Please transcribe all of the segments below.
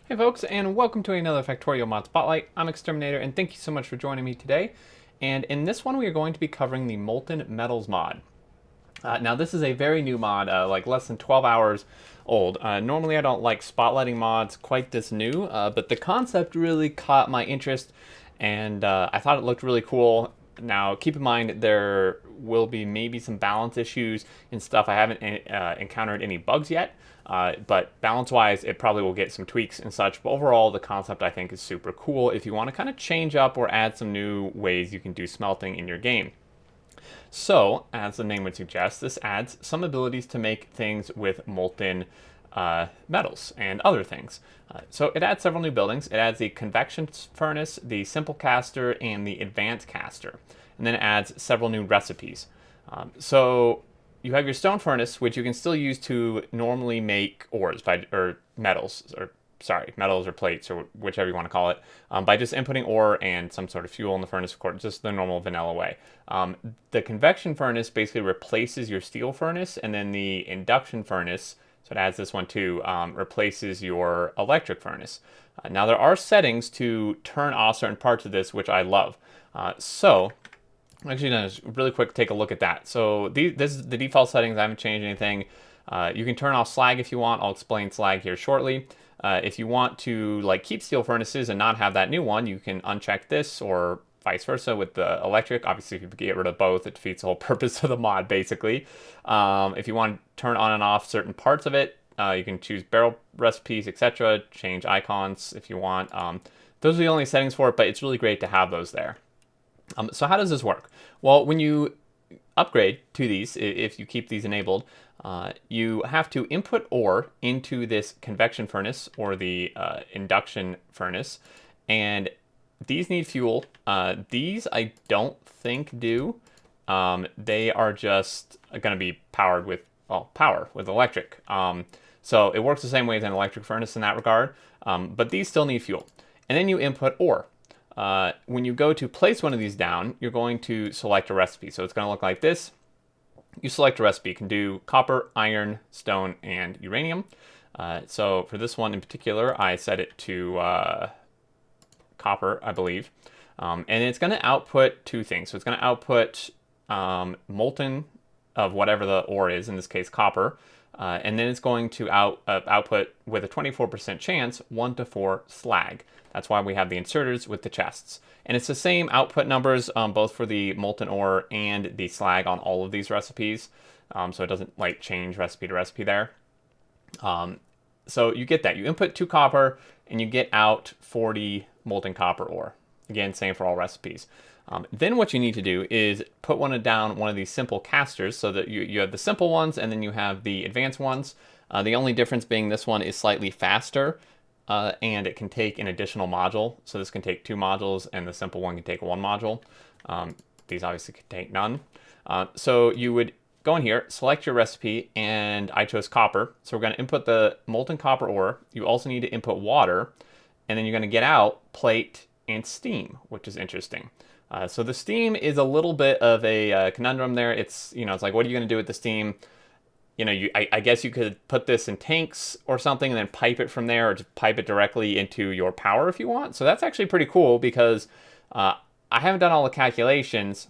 Hey folks, and welcome to another Factorio Mod Spotlight. I'm Exterminator, and thank you so much for joining me today. And in this one, we are going to be covering the Molten Metals mod. Now, this is a very new mod, like less than 12 hours old. Normally, I don't like spotlighting mods quite this new, but the concept really caught my interest, and I thought it looked really cool. Now, keep in mind, there will be maybe some balance issues and stuff. I haven't encountered any bugs yet, but balance-wise, it probably will get some tweaks and such. But overall, the concept, I think, is super cool if you want to kind of change up or add some new ways you can do smelting in your game. So, as the name would suggest, this adds some abilities to make things with molten metals and other things. So it adds several new buildings. It adds the convection furnace, the simple caster, and the advanced caster. And then it adds several new recipes. So you have your stone furnace, which you can still use to normally make ores or metals, or sorry, metals or plates, or whichever you want to call it, by just inputting ore and some sort of fuel in the furnace, of course, just the normal vanilla way. The convection furnace basically replaces your steel furnace, and then the induction furnace, so it adds this one too, replaces your electric furnace. Now there are settings to turn off certain parts of this, which I love. So I'm actually going to really quick take a look at that. So this is the default settings. I haven't changed anything. You can turn off slag if you want. I'll explain slag here shortly. If you want to like keep steel furnaces and not have that new one, you can uncheck this, or vice versa with the electric. Obviously, if you get rid of both, it defeats the whole purpose of the mod, basically. If you want to turn on and off certain parts of it, you can choose barrel recipes, etc. Change icons if you want. Those are the only settings for it, but it's really great to have those there. So how does this work? Well, when you upgrade to these, if you keep these enabled, you have to input ore into this convection furnace or the induction furnace, and these need fuel. These I don't think do. They are just going to be powered with, well, power with electric. So it works the same way as an electric furnace in that regard, but these still need fuel. And then you input ore. When you go to place one of these down, you're going to select a recipe. So it's going to look like this. You select a recipe. You can do copper, iron, stone, and uranium. So for this one in particular, I set it to copper, I believe. And it's going to output two things. So it's going to output molten of whatever the ore is, in this case copper. And then it's going to output with a 24% chance 1 to 4 slag. That's why we have the inserters with the chests. And it's the same output numbers both for the molten ore and the slag on all of these recipes. So it doesn't like change recipe to recipe there. So you get that. You input 2 copper and you get out 40 molten copper ore. Again, same for all recipes. Then what you need to do is put down one of these simple casters, so that you have the simple ones and then you have the advanced ones. The only difference being this one is slightly faster, and it can take an additional module. So this can take 2 modules and the simple one can take 1 module. These obviously can take none. So you would go in here, select your recipe, and I chose copper. So we're going to input the molten copper ore. You also need to input water, and then you're going to get out plate and steam, which is interesting. So the steam is a little bit of a conundrum there. It's, it's like, what are you going to do with the steam? I guess you could put this in tanks or something and then pipe it from there, or just pipe it directly into your power if you want. So that's actually pretty cool, because I haven't done all the calculations,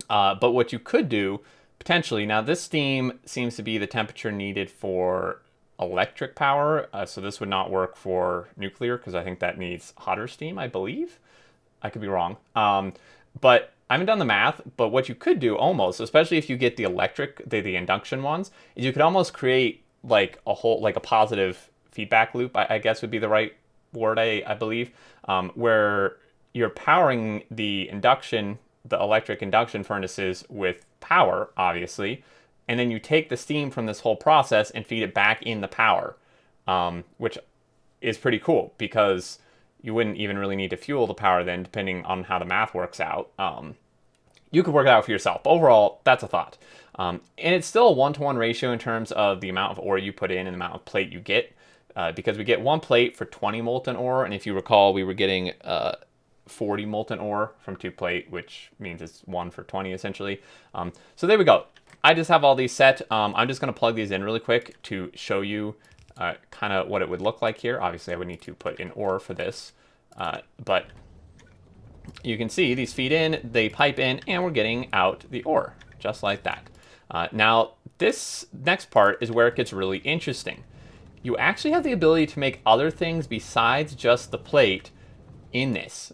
but what you could do potentially, now this steam seems to be the temperature needed for electric power. So this would not work for nuclear, because I think that needs hotter steam, I believe. I could be wrong. But I haven't done the math, but what you could do almost, especially if you get the electric, the induction ones, is you could almost create like a positive feedback loop, I guess would be the right word, I believe, where you're powering the electric induction furnaces with power, obviously, and then you take the steam from this whole process and feed it back in the power, which is pretty cool, because you wouldn't even really need to fuel the power then, depending on how the math works out. You could work it out for yourself. But overall, that's a thought. And it's still a 1-to-1 ratio in terms of the amount of ore you put in and the amount of plate you get, because we get 1 plate for 20 molten ore. And if you recall, we were getting 40 molten ore from 2 plate, which means it's 1 for 20 essentially. So there we go. I just have all these set. I'm just going to plug these in really quick to show you kind of what it would look like here. Obviously, I would need to put in ore for this, but you can see these feed in, they pipe in, and we're getting out the ore, just like that. Now, this next part is where it gets really interesting. You actually have the ability to make other things besides just the plate in this.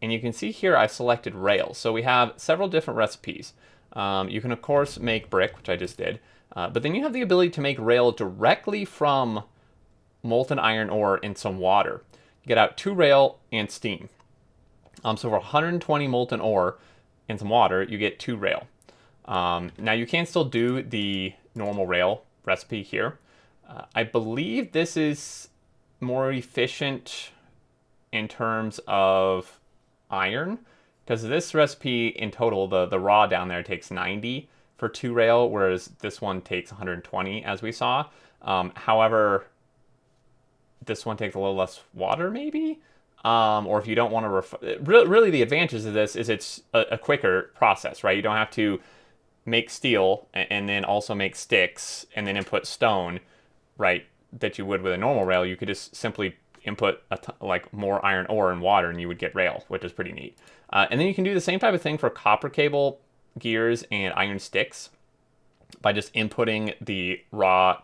And you can see here I selected rails. So we have several different recipes. You can, of course, make brick, which I just did. But then you have the ability to make rail directly from molten iron ore and some water. You get out 2 rail and steam. So for 120 molten ore and some water, you get 2 rail. Now you can still do the normal rail recipe here. I believe this is more efficient in terms of iron, because this recipe in total, the raw down there takes 90 for 2 rail, whereas this one takes 120, as we saw. However, this one takes a little less water, maybe? Or if you don't want to... Really, the advantage of this is it's a quicker process, right? You don't have to make steel and then also make sticks and then input stone, right, that you would with a normal rail. You could just simply input like more iron ore and water and you would get rail, which is pretty neat. And then you can do the same type of thing for copper cable, gears, and iron sticks by just inputting the raw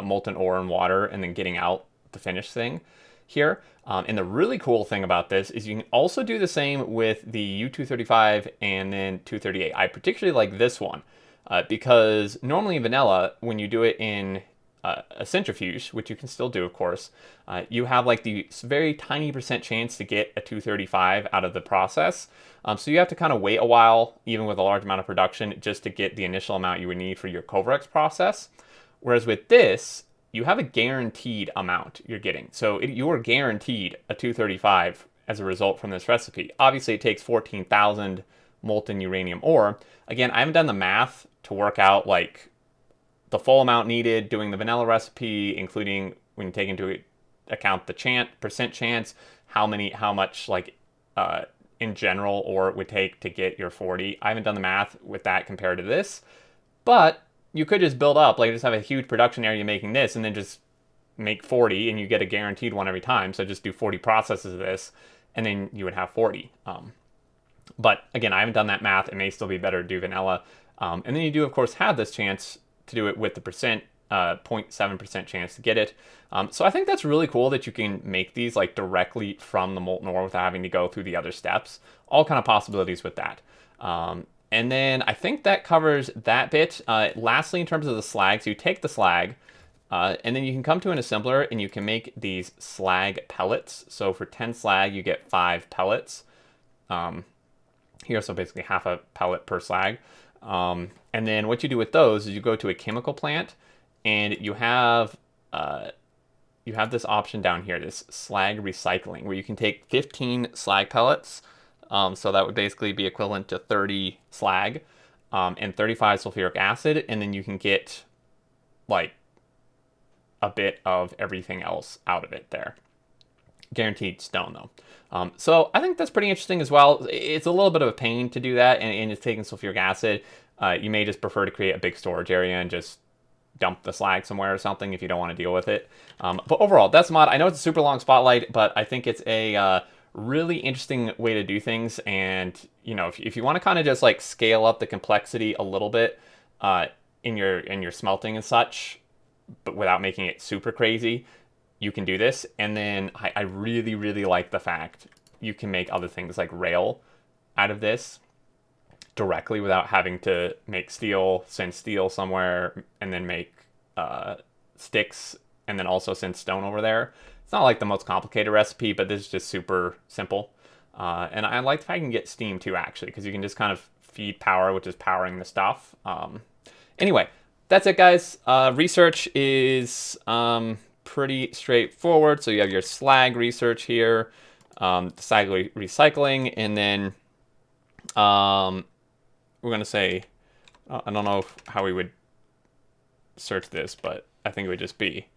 molten ore and water and then getting out the finished thing here. And the really cool thing about this is you can also do the same with the U-235 and then 238. I particularly like this one because normally in vanilla, when you do it in a centrifuge, which you can still do, of course, you have like the very tiny % chance to get a 235 out of the process. So you have to kind of wait a while, even with a large amount of production, just to get the initial amount you would need for your Covrex process. Whereas with this, you have a guaranteed amount you're getting. So you are guaranteed a 235 as a result from this recipe. Obviously, it takes 14,000 molten uranium ore. Again, I haven't done the math to work out like the full amount needed doing the vanilla recipe, including when you take into account the percent chance, how much like in general ore it would take to get your 40. I haven't done the math with that compared to this, but you could just build up, like just have a huge production area making this and then just make 40 and you get a guaranteed one every time. So just do 40 processes of this and then you would have 40. But again, I haven't done that math. It may still be better to do vanilla. And then you do, of course, have this chance to do it with the 0.7% chance to get it. So I think that's really cool that you can make these like directly from the molten ore without having to go through the other steps. All kind of possibilities with that. And then I think that covers that bit. Lastly, in terms of the slag, so you take the slag, and then you can come to an assembler and you can make these slag pellets. So for 10 slag, you get 5 pellets. Here, so basically half a pellet per slag. And then what you do with those is you go to a chemical plant, and you have this option down here, this slag recycling, where you can take 15 slag pellets. So that would basically be equivalent to 30 slag and 35 sulfuric acid, and then you can get like a bit of everything else out of it there. Guaranteed stone though. So I think that's pretty interesting as well. It's a little bit of a pain to do that, and it's taking sulfuric acid. You may just prefer to create a big storage area and just dump the slag somewhere or something if you don't want to deal with it. But overall, that's the mod. I know it's a super long spotlight, but I think it's a really interesting way to do things. And you know, if you want to kind of just like scale up the complexity a little bit in your smelting and such, but without making it super crazy, you can do this. And then I really, really like the fact you can make other things like rail out of this directly without having to make steel, send steel somewhere, and then make sticks, and then also send stone over there. It's not like the most complicated recipe, but this is just super simple. And I like the fact you can get steam too, actually, because you can just kind of feed power, which is powering the stuff. Anyway, that's it, guys. Research is pretty straightforward. So you have your slag research here, slag recycling, and then we're going to say, I don't know how we would search this, but I think it would just be.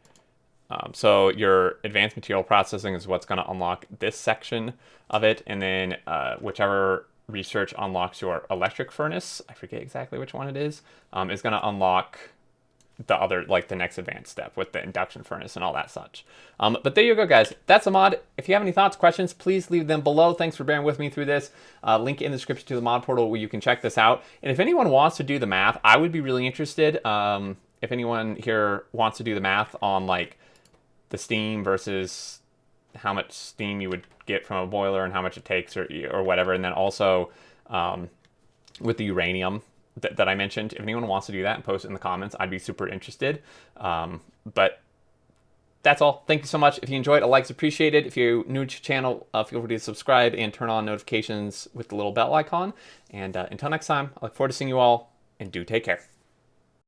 So your advanced material processing is what's going to unlock this section of it. And then whichever research unlocks your electric furnace, I forget exactly which one it is going to unlock the other, like the next advanced step with the induction furnace and all that such. But there you go, guys. That's a mod. If you have any thoughts, questions, please leave them below. Thanks for bearing with me through this. Link in the description to the mod portal where you can check this out. And if anyone wants to do the math, I would be really interested. If anyone here wants to do the math on like the steam versus how much steam you would get from a boiler and how much it takes or whatever. And then also with the uranium that I mentioned, if anyone wants to do that and post it in the comments, I'd be super interested. But that's all. Thank you so much. If you enjoyed, a like's appreciated. If you're new to the channel, feel free to subscribe and turn on notifications with the little bell icon. And until next time, I look forward to seeing you all, and do take care.